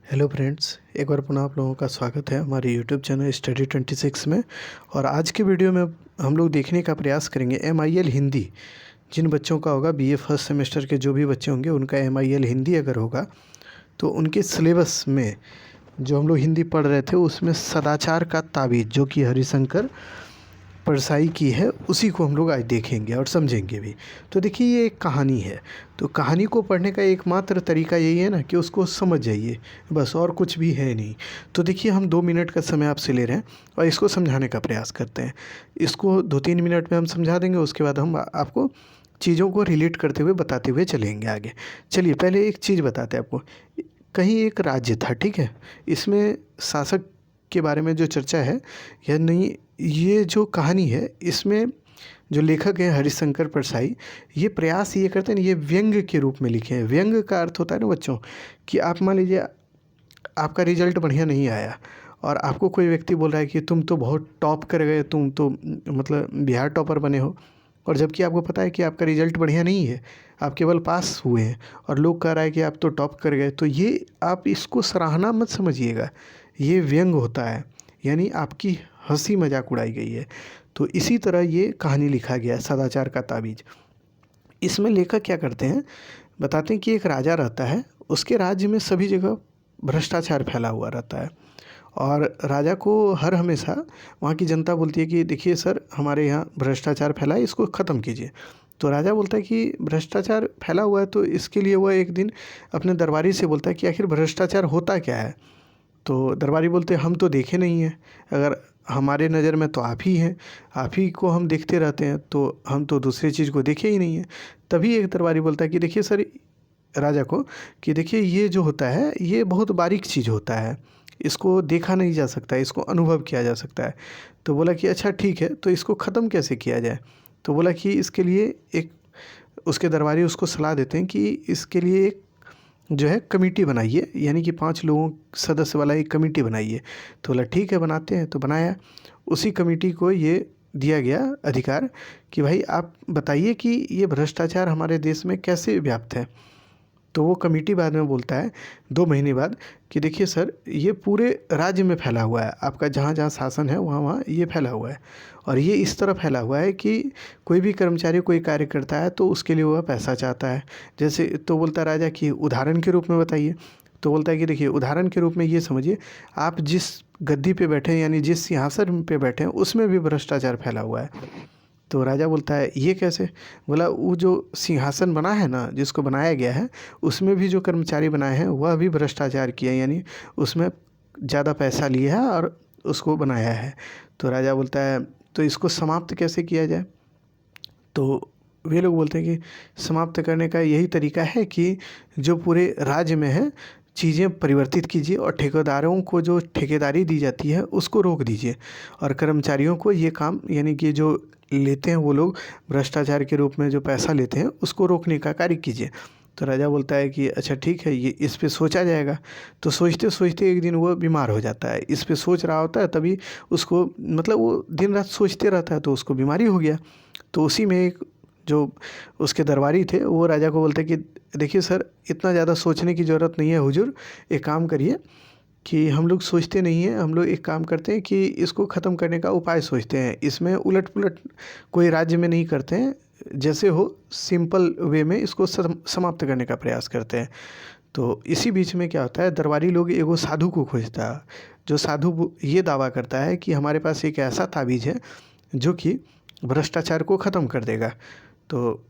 Hello friends, एक बार पुनः आप लोगों का स्वागत है हमारे यूट्यूब चैनल स्टडी 26 में। और आज के वीडियो में हम लोग देखने का प्रयास करेंगे MIL हिंदी। जिन बच्चों का होगा BA फर्स्ट सेमेस्टर के जो भी बच्चे होंगे उनका MIL हिंदी अगर होगा तो उनके सिलेबस में जो हम लोग हिंदी पढ़ रहे थे उसमें सदाचार का ताबीज़ जो कि हरिशंकर परसाई की है उसी को हम लोग आज देखेंगे और समझेंगे भी। तो देखिए, ये एक कहानी है। तो कहानी को पढ़ने का एकमात्र तरीका यही है ना कि उसको समझ जाइए, बस, और कुछ भी है नहीं। तो देखिए, हम 2 मिनट का समय आपसे ले रहे हैं और इसको समझाने का प्रयास करते हैं। इसको 2-3 मिनट में हम समझा देंगे, उसके बाद हम आपको चीज़ों को रिलेट करते हुए बताते हुए चलेंगे आगे। चलिए, पहले एक चीज़ बताते हैं आपको। कहीं एक राज्य था, ठीक है। इसमें शासक के बारे में जो चर्चा है या नहीं, ये जो कहानी है इसमें जो लेखक है हरिशंकर परसाई, ये प्रयास ये करते हैं, ये व्यंग्य के रूप में लिखे हैं। व्यंग्य का अर्थ होता है ना बच्चों, कि आप मान लीजिए आपका रिजल्ट बढ़िया नहीं आया और आपको कोई व्यक्ति बोल रहा है कि तुम तो बहुत टॉप कर गए, तुम तो मतलब बिहार टॉपर बने हो, और जबकि आपको पता है कि आपका रिजल्ट बढ़िया नहीं है, आप केवल पास हुए हैं, और लोग कह रहा है कि आप तो टॉप कर गए। तो ये आप इसको सराहना मत समझिएगा, ये व्यंग होता है, यानी आपकी हंसी मजाक उड़ाई गई है। तो इसी तरह ये कहानी लिखा गया है, सदाचार का ताबीज़। इसमें लेखक क्या करते हैं, बताते हैं कि एक राजा रहता है, उसके राज्य में सभी जगह भ्रष्टाचार फैला हुआ रहता है। और राजा को हर हमेशा वहाँ की जनता बोलती है कि देखिए सर, हमारे यहाँ भ्रष्टाचार फैला है, इसको ख़त्म कीजिए। तो राजा बोलता है कि भ्रष्टाचार फैला हुआ है, तो इसके लिए वह एक दिन अपने दरबारी से बोलता है कि आखिर भ्रष्टाचार होता क्या है। तो दरबारी बोलते हैं, हम तो देखे नहीं हैं, अगर हमारे नज़र में तो आप ही हैं, आप ही को हम देखते रहते हैं, तो हम तो दूसरी चीज़ को देखे ही नहीं हैं। तभी एक दरबारी बोलता है कि देखिए सर, राजा को, कि देखिए ये जो होता है ये बहुत बारीक चीज़ होता है, इसको देखा नहीं जा सकता, इसको अनुभव किया जा सकता है। तो बोला कि अच्छा ठीक है, तो इसको ख़त्म कैसे किया जाए। तो बोला कि इसके लिए एक, उसके दरबारी उसको सलाह देते हैं कि इसके लिए एक जो है कमेटी बनाइए, यानी कि 5 लोगों सदस्य वाला एक कमेटी बनाइए। तो बोला ठीक है, बनाते हैं। तो बनाया। उसी कमेटी को ये दिया गया अधिकार कि भाई आप बताइए कि ये भ्रष्टाचार हमारे देश में कैसे व्याप्त है। तो वो कमेटी बाद में बोलता है 2 महीने बाद कि देखिए सर, ये पूरे राज्य में फैला हुआ है, आपका जहाँ जहाँ शासन है वहाँ वहाँ ये फैला हुआ है। और ये इस तरह फैला हुआ है कि कोई भी कर्मचारी कोई कार्य करता है तो उसके लिए वह पैसा चाहता है। जैसे, तो बोलता है राजा कि उदाहरण के रूप में बताइए। तो बोलता है कि देखिए, उदाहरण के रूप में ये समझिए, आप जिस गद्दी पे बैठे हैं, यानी जिस सिंहासन पे बैठे हैं, उसमें भी भ्रष्टाचार फैला हुआ है। तो राजा बोलता है ये कैसे। बोला, वो जो सिंहासन बना है ना, जिसको बनाया गया है, उसमें भी जो कर्मचारी बनाए हैं वह भी भ्रष्टाचार किया, यानी उसमें ज़्यादा पैसा लिया है और उसको बनाया है। तो राजा बोलता है तो इसको समाप्त कैसे किया जाए। तो वे लोग बोलते हैं कि समाप्त करने का यही तरीका है कि जो पूरे राज्य में है चीज़ें परिवर्तित कीजिए, और ठेकेदारों को जो ठेकेदारी दी जाती है उसको रोक दीजिए, और कर्मचारियों को ये काम, यानी कि जो लेते हैं वो लोग भ्रष्टाचार के रूप में जो पैसा लेते हैं उसको रोकने का कार्य कीजिए। तो राजा बोलता है कि अच्छा ठीक है, ये इस पे सोचा जाएगा। तो सोचते सोचते एक दिन वो बीमार हो जाता है। इस पे सोच रहा होता है, तभी उसको, मतलब वो दिन रात सोचते रहता है, तो उसको बीमारी हो गया। तो उसी में एक जो उसके दरबारी थे वो राजा को बोलते कि देखिए सर, इतना ज़्यादा सोचने की ज़रूरत नहीं है हुजूर, एक काम करिए कि हम लोग सोचते नहीं हैं, हम लोग एक काम करते हैं कि इसको ख़त्म करने का उपाय सोचते हैं, इसमें उलट पुलट कोई राज्य में नहीं करते हैं, जैसे हो सिंपल वे में इसको समाप्त करने का प्रयास करते हैं। तो इसी बीच में क्या होता है, दरबारी लोग एगो साधु को खोजता है, जो साधु ये दावा करता है कि हमारे पास एक ऐसा ताबीज़ है जो कि भ्रष्टाचार को ख़त्म कर देगा। तो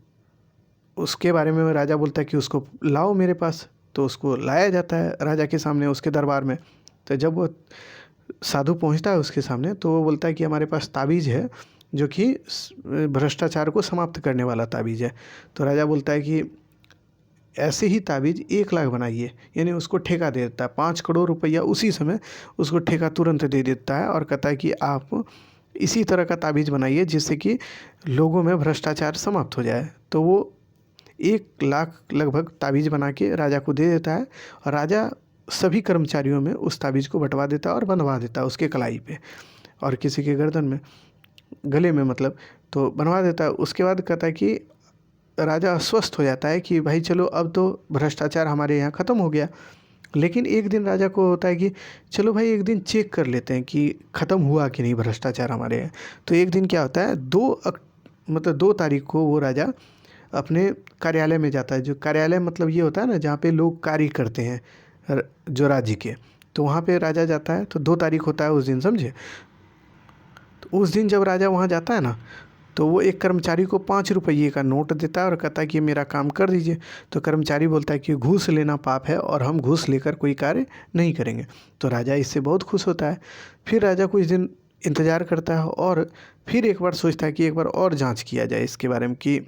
उसके बारे में राजा बोलता है कि उसको लाओ मेरे पास। तो उसको लाया जाता है राजा के सामने, उसके दरबार में। तो जब वो साधु पहुंचता है उसके सामने, तो वो बोलता है कि हमारे पास ताबीज़ है जो कि भ्रष्टाचार को समाप्त करने वाला ताबीज़ है। तो राजा बोलता है कि ऐसे ही ताबीज़ 1 लाख बनाइए, यानी उसको ठेका दे देता है। 5 करोड़ रुपया उसी समय उसको ठेका तुरंत दे देता है, और कहता है कि आप इसी तरह का ताबीज़ बनाइए जिससे कि लोगों में भ्रष्टाचार समाप्त हो जाए। तो वो 1 लाख लगभग ताबीज़ बना के राजा को दे देता है, और राजा सभी कर्मचारियों में उस ताबीज़ को बंटवा देता है और बंधवा देता है उसके कलाई पे, और किसी के गर्दन में, गले में मतलब, तो बनवा देता है। उसके बाद कहता है कि राजा अस्वस्थ हो जाता है कि भाई चलो, अब तो भ्रष्टाचार हमारे यहाँ ख़त्म हो गया। लेकिन एक दिन राजा को होता है कि चलो भाई एक दिन चेक कर लेते हैं कि ख़त्म हुआ कि नहीं भ्रष्टाचार हमारे यहाँ। तो एक दिन क्या होता है, मतलब 2 तारीख को वो राजा अपने कार्यालय में जाता है। जो कार्यालय मतलब ये होता है ना जहाँ पे लोग कार्य करते हैं जो राज्य के, तो वहाँ पे राजा जाता है। तो 2 तारीख होता है उस दिन, समझे। तो उस दिन जब राजा वहाँ जाता है ना, तो वो एक कर्मचारी को 5 रुपये का नोट देता है और कहता है कि मेरा काम कर दीजिए। तो कर्मचारी बोलता है कि घूस लेना पाप है और हम घूस लेकर कोई कार्य नहीं करेंगे। तो राजा इससे बहुत खुश होता है। फिर राजा कुछ दिन इंतज़ार करता है और फिर एक बार सोचता है कि एक बार और जांच किया जाए इसके बारे में कि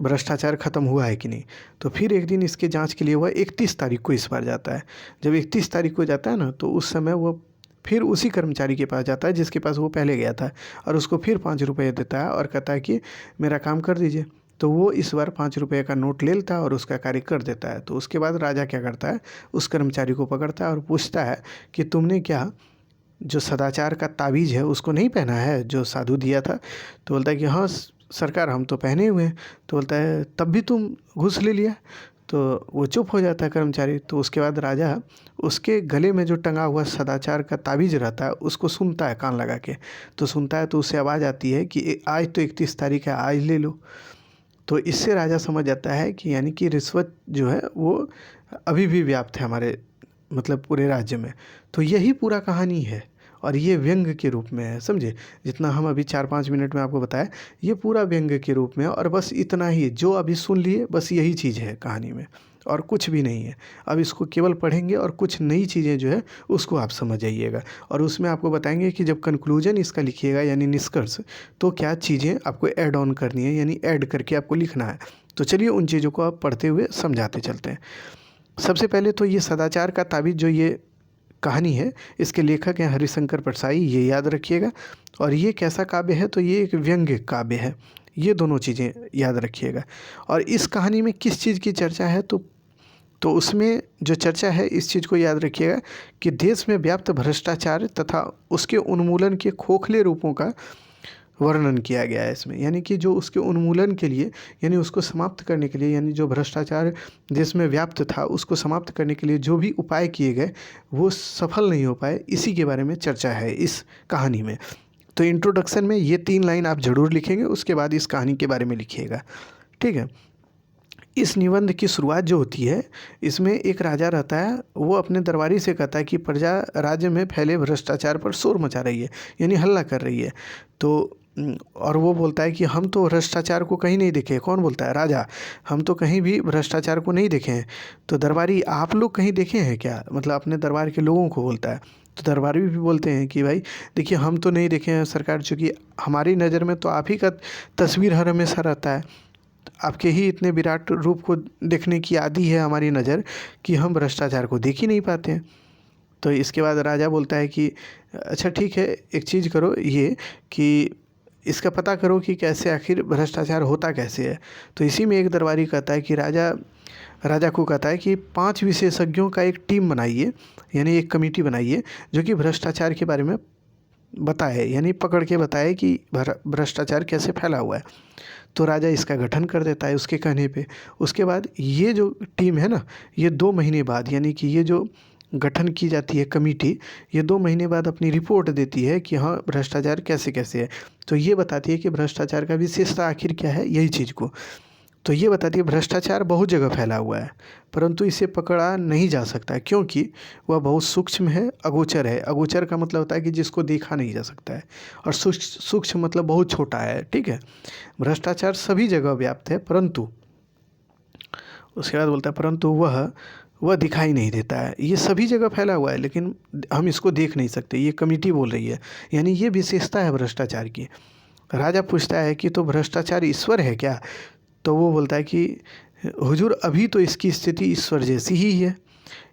भ्रष्टाचार ख़त्म हुआ है कि नहीं। तो फिर एक दिन इसके जांच के लिए वह 31 तारीख को इस बार जाता है। जब 31 तारीख को जाता है ना, तो उस समय वो फिर उसी कर्मचारी के पास जाता है जिसके पास वो पहले गया था, और उसको फिर 5 रुपये देता है और कहता है कि मेरा काम कर दीजिए। तो वो इस बार 5 रुपये का नोट ले लेता है और उसका कार्य कर देता है। तो उसके बाद राजा क्या करता है, उस कर्मचारी को पकड़ता है और पूछता है कि तुमने क्या जो सदाचार का ताबीज़ है उसको नहीं पहना है जो साधु दिया था। तो बोलता है कि हाँ सरकार हम तो पहने हुए हैं। तो बोलता है तब भी तुम घूस ले लिया। तो वो चुप हो जाता है कर्मचारी। तो उसके बाद राजा उसके गले में जो टंगा हुआ सदाचार का ताबीज़ रहता है उसको सुनता है कान लगा के। तो सुनता है तो उससे आवाज़ आती है कि आज तो 31 तारीख है, आज ले लो। तो इससे राजा समझ जाता है कि यानी कि रिश्वत जो है वो अभी भी व्याप्त है हमारे मतलब पूरे राज्य में। तो यही पूरा कहानी है और ये व्यंग के रूप में है, समझे। जितना हम अभी 4-5 मिनट में आपको बताया, ये पूरा व्यंग के रूप में है। और बस इतना ही जो अभी सुन लिए, बस यही चीज़ है कहानी में और कुछ भी नहीं है। अब इसको केवल पढ़ेंगे और कुछ नई चीज़ें जो है उसको आप समझ जाइएगा। और उसमें आपको बताएंगे कि जब कंक्लूजन इसका लिखिएगा यानी निष्कर्ष, तो क्या चीज़ें आपको ऐड ऑन करनी है यानी ऐड करके आपको लिखना है। तो चलिए उन चीज़ों को आप पढ़ते हुए समझाते चलते हैं। सबसे पहले तो ये सदाचार का ताबीज़ जो ये कहानी है, इसके लेखक हैं हरिशंकर परसाई, ये याद रखिएगा। और ये कैसा काव्य है, तो ये एक व्यंग्य काव्य है। ये दोनों चीज़ें याद रखिएगा। और इस कहानी में किस चीज़ की चर्चा है, तो उसमें जो चर्चा है इस चीज़ को याद रखिएगा कि देश में व्याप्त भ्रष्टाचार तथा उसके उन्मूलन के खोखले रूपों का वर्णन किया गया है इसमें। यानी कि जो उसके उन्मूलन के लिए यानी उसको समाप्त करने के लिए, यानी जो भ्रष्टाचार देश में व्याप्त था उसको समाप्त करने के लिए जो भी उपाय किए गए वो सफल नहीं हो पाए, इसी के बारे में चर्चा है इस कहानी में। तो इंट्रोडक्शन में ये 3 लाइन आप ज़रूर लिखेंगे, उसके बाद इस कहानी के बारे में लिखिएगा, ठीक है। इस निबंध की शुरुआत जो होती है, इसमें एक राजा रहता है, वो अपने दरबारी से कहता है कि प्रजा राज्य में फैले भ्रष्टाचार पर शोर मचा रही है, यानी हल्ला कर रही है। तो और वो बोलता है कि हम तो भ्रष्टाचार को कहीं नहीं देखे। कौन बोलता है? राजा। हम तो कहीं भी भ्रष्टाचार को नहीं देखे हैं। तो दरबारी, आप लोग कहीं देखे हैं क्या? मतलब अपने दरबार के लोगों को बोलता है। तो दरबारी भी बोलते हैं कि भाई देखिए हम तो नहीं देखे हैं सरकार, चूँकि हमारी नज़र में तो आप ही का तस्वीर हर हमेशा रहता है। आपके ही इतने विराट रूप को देखने की आदी है हमारी नज़र कि हम भ्रष्टाचार को देख ही नहीं पाते हैं। तो इसके बाद राजा बोलता है कि अच्छा ठीक है, एक चीज़ करो ये कि इसका पता करो कि कैसे आखिर भ्रष्टाचार होता कैसे है। तो इसी में एक दरबारी कहता है कि राजा को कहता है कि 5 विशेषज्ञों का एक टीम बनाइए, यानी एक कमेटी बनाइए जो कि भ्रष्टाचार के बारे में बताए, यानी पकड़ के बताए कि भ्रष्टाचार कैसे फैला हुआ है। तो राजा इसका गठन कर देता है उसके कहने पे। उसके बाद ये जो टीम है ना, ये 2 महीने बाद, यानी कि ये जो गठन की जाती है कमेटी, ये 2 महीने बाद अपनी रिपोर्ट देती है कि हाँ भ्रष्टाचार कैसे कैसे है। तो ये बताती है कि भ्रष्टाचार का विशेषता आखिर क्या है, यही चीज़ को। तो ये बताती है भ्रष्टाचार बहुत जगह फैला हुआ है, परंतु इसे पकड़ा नहीं जा सकता क्योंकि वह बहुत सूक्ष्म है, अगोचर है। अगोचर का मतलब होता है कि जिसको देखा नहीं जा सकता है, और सूक्ष्म मतलब बहुत छोटा है, ठीक है। भ्रष्टाचार सभी जगह व्याप्त है, परंतु उसके बाद बोलता है परंतु वह दिखाई नहीं देता है। ये सभी जगह फैला हुआ है लेकिन हम इसको देख नहीं सकते, ये कमेटी बोल रही है, यानी ये विशेषता है भ्रष्टाचार की। राजा पूछता है कि तो भ्रष्टाचार ईश्वर है क्या? तो वो बोलता है कि हुजूर अभी तो इसकी स्थिति ईश्वर जैसी ही है,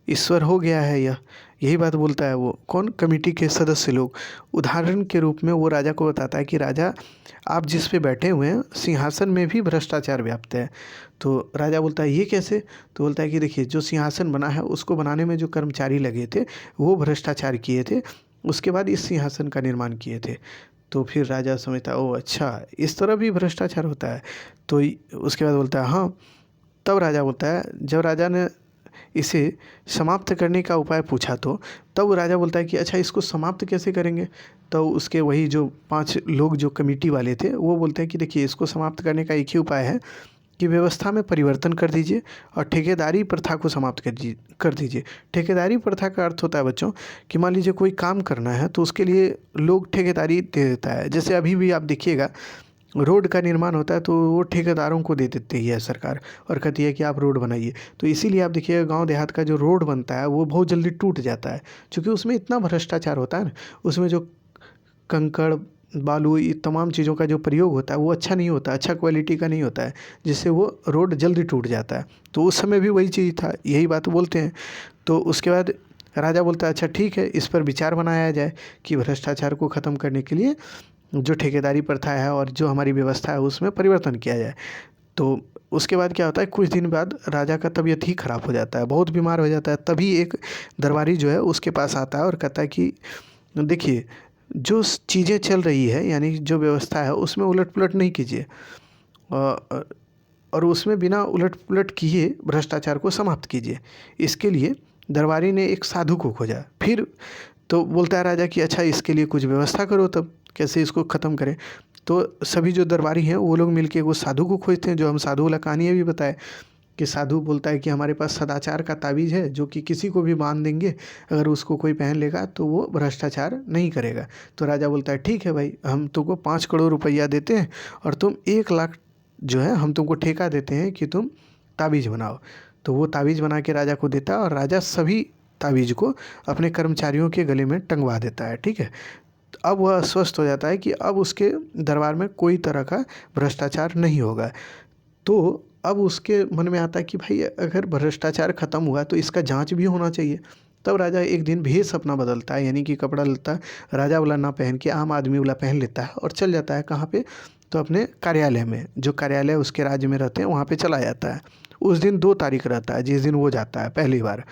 ईश्वर हो गया है यही बात बोलता है वो कौन, कमेटी के सदस्य लोग। उदाहरण के रूप में वो राजा को बताता है कि राजा आप जिस पे बैठे हुए हैं सिंहासन में भी भ्रष्टाचार व्याप्त है। तो राजा बोलता है ये कैसे? तो बोलता है कि देखिए जो सिंहासन बना है उसको बनाने में जो कर्मचारी लगे थे वो भ्रष्टाचार किए थे, उसके बाद इस सिंहासन का निर्माण किए थे। तो फिर राजा समझता है ओह अच्छा इस तरह भी भ्रष्टाचार होता है। तो उसके बाद बोलता है हाँ। तब राजा बोलता है, जब राजा ने इसे समाप्त करने का उपाय पूछा तो तब राजा बोलता है कि अच्छा इसको समाप्त कैसे करेंगे। तो उसके वही जो 5 लोग जो कमेटी वाले थे वो बोलते हैं कि देखिए इसको समाप्त करने का एक ही उपाय है कि व्यवस्था में परिवर्तन कर दीजिए और ठेकेदारी प्रथा को समाप्त कर दीजिए। ठेकेदारी प्रथा का अर्थ होता है बच्चों कि मान लीजिए कोई काम करना है तो उसके लिए लोग ठेकेदारी दे देता है। जैसे अभी भी आप देखिएगा रोड का निर्माण होता है तो वो ठेकेदारों को दे देती है सरकार और कहती है कि आप रोड बनाइए। तो इसीलिए आप देखिएगा गांव देहात का जो रोड बनता है वो बहुत जल्दी टूट जाता है, क्योंकि उसमें इतना भ्रष्टाचार होता है ना। उसमें जो कंकड़ बालू ये तमाम चीज़ों का जो प्रयोग होता है वो अच्छा नहीं होता, अच्छा क्वालिटी का नहीं होता है, जिससे वो रोड जल्दी टूट जाता है। तो उस समय भी वही चीज़ था, यही बात बोलते हैं। तो उसके बाद राजा बोलता है अच्छा ठीक है, इस पर विचार बनाया जाए कि भ्रष्टाचार को ख़त्म करने के लिए जो ठेकेदारी प्रथा है और जो हमारी व्यवस्था है उसमें परिवर्तन किया जाए। तो उसके बाद क्या होता है, कुछ दिन बाद राजा का तबीयत ही ख़राब हो जाता है, बहुत बीमार हो जाता है। तभी एक दरबारी जो है उसके पास आता है और कहता है कि देखिए जो चीज़ें चल रही है यानी जो व्यवस्था है उसमें उलट पुलट नहीं कीजिए और उसमें बिना उलट पुलट किए भ्रष्टाचार को समाप्त कीजिए। इसके लिए दरबारी ने एक साधु को खोजा। फिर तो बोलता है राजा कि अच्छा इसके लिए कुछ व्यवस्था करो, तब कैसे इसको ख़त्म करें। तो सभी जो दरबारी हैं वो लोग मिलके वो साधु को खोजते हैं, जो हम साधु वाला कहानी अभी बताए कि साधु बोलता है कि हमारे पास सदाचार का ताबीज़ है जो कि किसी को भी बांध देंगे, अगर उसको कोई पहन लेगा तो वो भ्रष्टाचार नहीं करेगा। तो राजा बोलता है ठीक है भाई, हम तुमको 5 करोड़ रुपया देते हैं और तुम 1 लाख जो है हम तुमको ठेका देते हैं कि तुम ताबीज़ बनाओ। तो वो ताबीज़ बना के राजा को देता है और राजा सभी ताबीज़ को अपने कर्मचारियों के गले में टंगवा देता है। ठीक है, तो अब वह आश्वस्त हो जाता है कि अब उसके दरबार में कोई तरह का भ्रष्टाचार नहीं होगा। तो अब उसके मन में आता है कि भाई अगर भ्रष्टाचार ख़त्म हुआ तो इसका जांच भी होना चाहिए। तब राजा एक दिन भेष अपना बदलता है, यानी कि कपड़ा लत्ता राजा वाला ना पहन के आम आदमी वाला पहन लेता है और चल जाता है कहाँ पे, तो अपने कार्यालय में, जो कार्यालय उसके राज्य में रहते हैं वहाँ पे चला जाता है। उस दिन 2 तारीख रहता है जिस दिन वो जाता है पहली बार,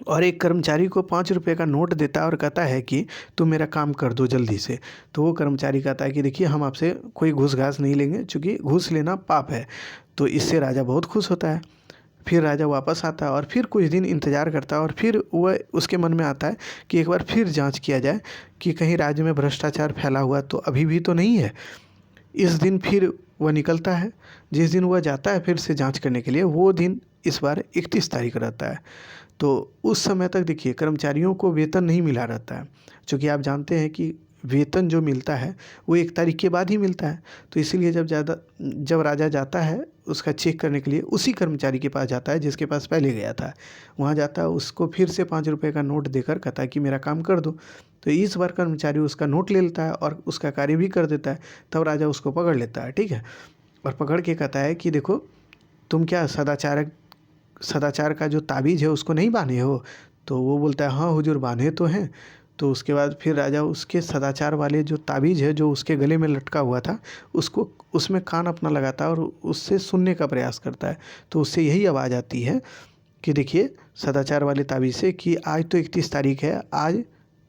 और एक कर्मचारी को 5 रुपये का नोट देता है और कहता है कि तुम मेरा काम कर दो जल्दी से। तो वो कर्मचारी कहता है कि देखिए हम आपसे कोई घूस घास नहीं लेंगे, क्योंकि घूस लेना पाप है। तो इससे राजा बहुत खुश होता है। फिर राजा वापस आता है और फिर कुछ दिन इंतज़ार करता है और फिर वह उसके मन में आता है कि एक बार फिर जांच किया जाए कि कहीं राज्य में भ्रष्टाचार फैला हुआ तो अभी भी तो नहीं है। इस दिन फिर वह निकलता है, जिस दिन वह जाता है फिर से जांच करने के लिए, वो दिन इस बार 31 तारीख रहता है। तो उस समय तक देखिए कर्मचारियों को वेतन नहीं मिला रहता है, क्योंकि आप जानते हैं कि वेतन जो मिलता है वो 1 तारीख के बाद ही मिलता है। तो इसीलिए जब राजा जाता है उसका चेक करने के लिए, उसी कर्मचारी के पास जाता है जिसके पास पहले गया था, वहाँ जाता है, उसको फिर से 5 रुपये का नोट देकर कहता है कि मेरा काम कर दो। तो इस बार कर्मचारी उसका नोट ले लेता है और उसका कार्य भी कर देता है। तब राजा उसको पकड़ लेता है, ठीक है, और पकड़ के कहता है कि देखो तुम क्या सदाचार का जो ताबीज़ है उसको नहीं बांधे हो। तो वो बोलता है हाँ हुजूर बांधे तो हैं। तो उसके बाद फिर राजा उसके सदाचार वाले जो ताबीज़ है जो उसके गले में लटका हुआ था उसको उसमें कान अपना लगाता है और उससे सुनने का प्रयास करता है। तो उससे यही आवाज़ आती है कि देखिए सदाचार वाले ताबीज़ से कि आज तो 31 तारीख है, आज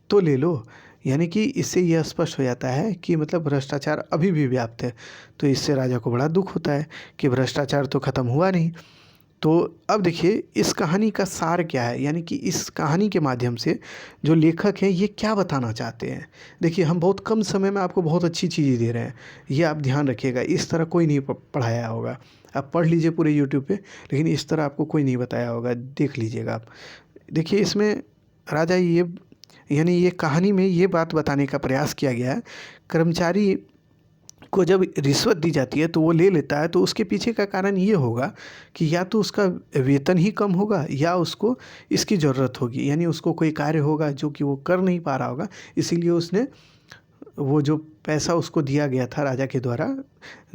तो ले लो। यानी कि इससे यह स्पष्ट हो जाता है कि मतलब भ्रष्टाचार अभी भी व्याप्त है। तो इससे राजा को बड़ा दुख होता है कि भ्रष्टाचार तो ख़त्म हुआ नहीं। तो अब देखिए इस कहानी का सार क्या है, यानी कि इस कहानी के माध्यम से जो लेखक हैं ये क्या बताना चाहते हैं। देखिए हम बहुत कम समय में आपको बहुत अच्छी चीज़ें दे रहे हैं, ये आप ध्यान रखिएगा। इस तरह कोई नहीं पढ़ाया होगा, आप पढ़ लीजिए पूरे यूट्यूब पे, लेकिन इस तरह आपको कोई नहीं बताया होगा, देख लीजिएगा आप। देखिए इसमें राजा ये यानी ये कहानी में ये बात बताने का प्रयास किया गया है, कर्मचारी को जब रिश्वत दी जाती है तो वो ले लेता है, तो उसके पीछे का कारण ये होगा कि या तो उसका वेतन ही कम होगा या उसको इसकी ज़रूरत होगी, यानी उसको कोई कार्य होगा जो कि वो कर नहीं पा रहा होगा, इसीलिए उसने वो जो पैसा उसको दिया गया था राजा के द्वारा,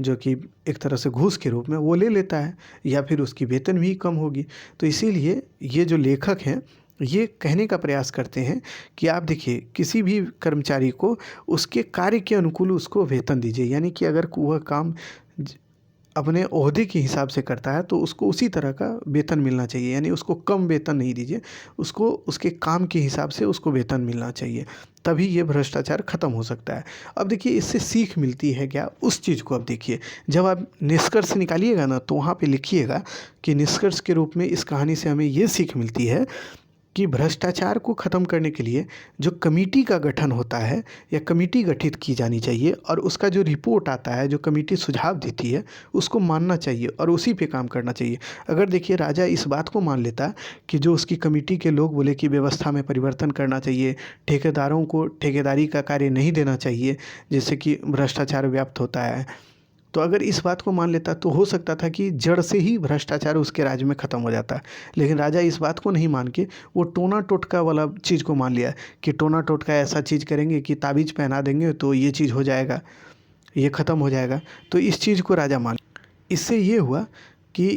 जो कि एक तरह से घूस के रूप में, वो ले लेता है, या फिर उसकी वेतन भी कम होगी। तो इसीलिए ये जो लेखक हैं ये कहने का प्रयास करते हैं कि आप देखिए किसी भी कर्मचारी को उसके कार्य के अनुकूल उसको वेतन दीजिए, यानी कि अगर वह काम अपने ओहदे के हिसाब से करता है तो उसको उसी तरह का वेतन मिलना चाहिए, यानी उसको कम वेतन नहीं दीजिए, उसको उसके काम के हिसाब से उसको वेतन मिलना चाहिए, तभी ये भ्रष्टाचार ख़त्म हो सकता है। अब देखिए इससे सीख मिलती है क्या, उस चीज़ को अब देखिए, जब आप निष्कर्ष निकालिएगा ना तो वहाँ पे लिखिएगा कि निष्कर्ष के रूप में इस कहानी से हमें ये सीख मिलती है कि भ्रष्टाचार को ख़त्म करने के लिए जो कमेटी का गठन होता है या कमेटी गठित की जानी चाहिए, और उसका जो रिपोर्ट आता है, जो कमेटी सुझाव देती है, उसको मानना चाहिए और उसी पे काम करना चाहिए। अगर देखिए राजा इस बात को मान लेता कि जो उसकी कमेटी के लोग बोले कि व्यवस्था में परिवर्तन करना चाहिए, ठेकेदारों को ठेकेदारी का कार्य नहीं देना चाहिए जिससे कि भ्रष्टाचार व्याप्त होता है, तो अगर इस बात को मान लेता तो हो सकता था कि जड़ से ही भ्रष्टाचार उसके राज्य में ख़त्म हो जाता। लेकिन राजा इस बात को नहीं मान के वो टोना टोटका वाला चीज़ को मान लिया कि टोना टोटका ऐसा चीज़ करेंगे कि ताबीज़ पहना देंगे तो ये चीज़ हो जाएगा, ये ख़त्म हो जाएगा। तो इस चीज़ को राजा मान, इससे ये हुआ कि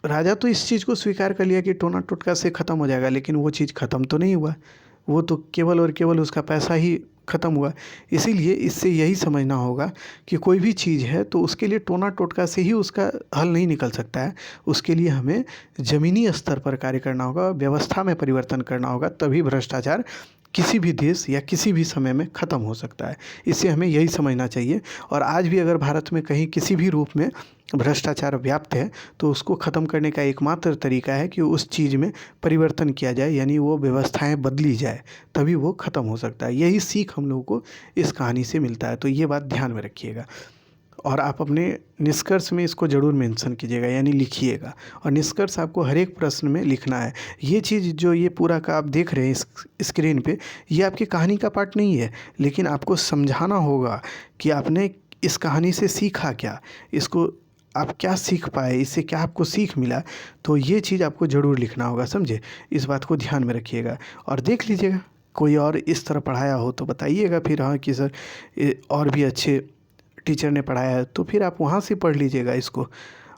राजा तो इस चीज़ को स्वीकार कर लिया कि टोना टोटका से ख़त्म हो जाएगा, लेकिन वो चीज़ ख़त्म तो नहीं हुआ, वो तो केवल और केवल उसका पैसा ही ख़त्म हुआ। इसीलिए इससे यही समझना होगा कि कोई भी चीज़ है तो उसके लिए टोना टोटका से ही उसका हल नहीं निकल सकता है, उसके लिए हमें ज़मीनी स्तर पर कार्य करना होगा, व्यवस्था में परिवर्तन करना होगा, तभी भ्रष्टाचार किसी भी देश या किसी भी समय में ख़त्म हो सकता है। इससे हमें यही समझना चाहिए। और आज भी अगर भारत में कहीं किसी भी रूप में भ्रष्टाचार व्याप्त है तो उसको ख़त्म करने का एकमात्र तरीका है कि उस चीज़ में परिवर्तन किया जाए, यानी वो व्यवस्थाएं बदली जाए, तभी वो ख़त्म हो सकता है। यही सीख हम लोगों को इस कहानी से मिलता है, तो ये बात ध्यान में रखिएगा और आप अपने निष्कर्ष में इसको ज़रूर मेंशन कीजिएगा, यानी लिखिएगा। और निष्कर्ष आपको हर एक प्रश्न में लिखना है। ये चीज़ जो ये पूरा का आप देख रहे हैं इस स्क्रीन पे, ये आपकी कहानी का पार्ट नहीं है, लेकिन आपको समझाना होगा कि आपने इस कहानी से सीखा क्या, इसको आप क्या सीख पाए, इससे क्या आपको सीख मिला। तो ये चीज़ आपको ज़रूर लिखना होगा, समझे। इस बात को ध्यान में रखिएगा और देख लीजिएगा कोई और इस तरह पढ़ाया हो तो बताइएगा फिर, हाँ कि सर और भी अच्छे टीचर ने पढ़ाया है, तो फिर आप वहाँ से पढ़ लीजिएगा इसको।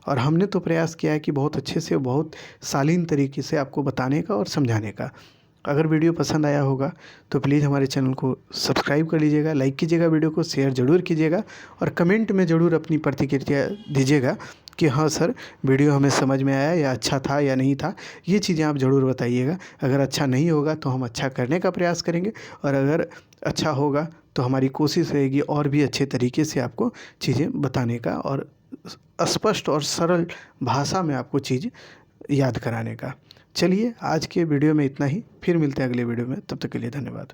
और हमने तो प्रयास किया है कि बहुत अच्छे से, बहुत शालीन तरीके से आपको बताने का और समझाने का। अगर वीडियो पसंद आया होगा तो प्लीज़ हमारे चैनल को सब्सक्राइब कर लीजिएगा, लाइक कीजिएगा, वीडियो को शेयर ज़रूर कीजिएगा और कमेंट में ज़रूर अपनी प्रतिक्रिया दीजिएगा कि हाँ सर वीडियो हमें समझ में आया या अच्छा था या नहीं था। ये चीज़ें आप ज़रूर बताइएगा। अगर अच्छा नहीं होगा तो हम अच्छा करने का प्रयास करेंगे, और अगर अच्छा होगा तो हमारी कोशिश रहेगी और भी अच्छे तरीके से आपको चीज़ें बताने का और स्पष्ट और सरल भाषा में आपको चीज़ याद कराने का। चलिए आज के वीडियो में इतना ही, फिर मिलते हैं अगले वीडियो में, तब तक के लिए धन्यवाद।